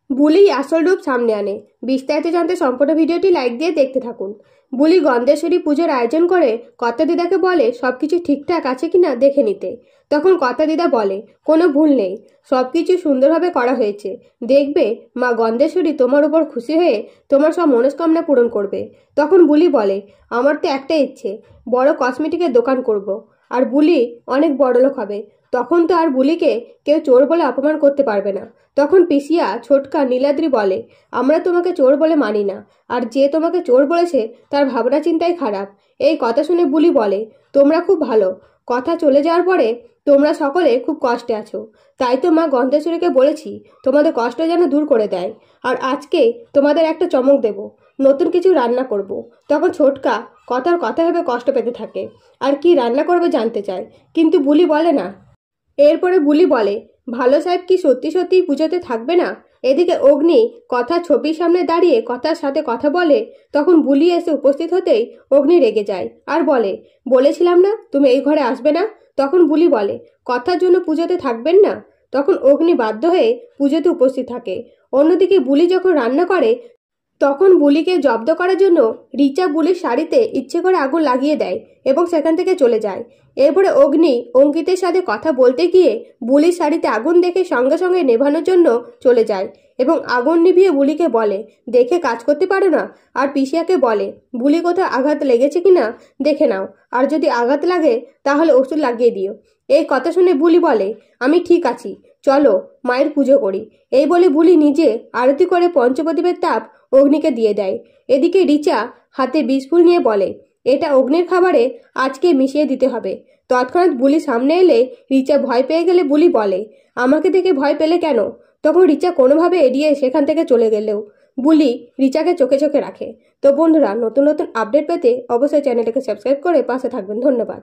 বুলি আসল রূপ সামনে আনে। বিস্তারিত জানতে সম্পূর্ণ ভিডিওটি লাইক দিয়ে দেখতে থাকুন। বুলি গন্ধেশ্বরী পুজোর আয়োজন করে কর্তা দিদাকে বলে সবকিছু ঠিকঠাক আছে কিনা দেখে নিতে। তখন কর্তা দিদা বলে কোনো ভুল নেই, সবকিছু সুন্দরভাবে করা হয়েছে। দেখবে মা গন্ধেশ্বরী তোমার উপর খুশি হয়ে তোমার সব মনস্কামনা পূরণ করবে। তখন বুলি বলে আমার তো একটাই ইচ্ছে, বড় কসমেটিকের দোকান করব, আর বুলি অনেক বড়লোক হবে। তখন তো আর বুলিকে কেউ চোর বলে অপমান করতে পারবে না। তখন পিসিয়া ছোটকা নীলাদ্রি বলে আমরা তোমাকে চোর বলে মানি না, আর যে তোমাকে চোর বলেছে তার ভাবনা চিন্তাই খারাপ। এই কথা শুনে বুলি বলে তোমরা খুব ভালো, কথা চলে যাওয়ার পরে তোমরা সকলে খুব কষ্টে আছো, তাই তো মা গন্ধেশ্বরীকে বলেছি তোমাদের কষ্ট যেন দূর করে দেয়। আর আজকে তোমাদের একটা চমক দেব, নতুন কিছু রান্না করব। তখন ছোটকা কথার কথা ভেবে কষ্ট পেতে থাকে আর কি রান্না করবে জানতে চায়, কিন্তু বুলি বলে না। এরপরে বুলি বলে ভালো সাহেব কি সত্যি সত্যি পুজোতে থাকবে না? এদিকে অগ্নি কথা ছবির সামনে দাঁড়িয়ে কথার সাথে কথা বলে। তখন বুলি এসে উপস্থিত হতেই অগ্নি রেগে যায় আর বলে বলেছিলাম না তুমি এই ঘরে আসবে না। তখন বুলি বলে কথার জন্য পুজোতে থাকবেন না। তখন অগ্নি বাধ্য হয়ে পুজোতে উপস্থিত থাকে। অন্যদিকে বুলি যখন রান্না করে তখন বুলিকে জব্দ করার জন্য রিচা বুলির শাড়িতে ইচ্ছে করে আগুন লাগিয়ে দেয় এবং সেখান থেকে চলে যায়। এরপরে অগ্নি অঙ্কিতের সাথে কথা বলতে গিয়ে বুলির শাড়িতে আগুন দেখে সঙ্গে সঙ্গে নেভানোর জন্য চলে যায় এবং আগুন নিভিয়ে বুলিকে বলে দেখে কাজ করতে পারো না। আর পিসিয়াকে বলে বুলি কোথাও আঘাত লেগেছে কিনা দেখে নাও, আর যদি আঘাত লাগে তাহলে ওষুধ লাগিয়ে দিও। এই কথা শুনে বুলি বলে আমি ঠিক আছি, চলো মায়ের পুজো করি। এই বলে বুলি নিজে আরতি করে পঞ্চপ্রদীপের তাপ অগ্নিকে দিয়ে দেয়। এদিকে রিচা হাতে বিষফুল নিয়ে বলে এটা অগ্নির খাবারে আজকে মিশিয়ে দিতে হবে। তৎক্ষণাৎ বুলি সামনে এলে রিচা ভয় পেয়ে গেলে বুলি বলে আমাকে দেখে ভয় পেলে কেন? তখন রিচা কোনোভাবে এড়িয়ে সেখান থেকে চলে গেলেও বুলি রিচাকে চোখে চোখে রাখে। তো বন্ধুরা, নতুন নতুন আপডেট পেতে অবশ্যই চ্যানেলটাকে সাবস্ক্রাইব করে পাশে থাকবেন। ধন্যবাদ।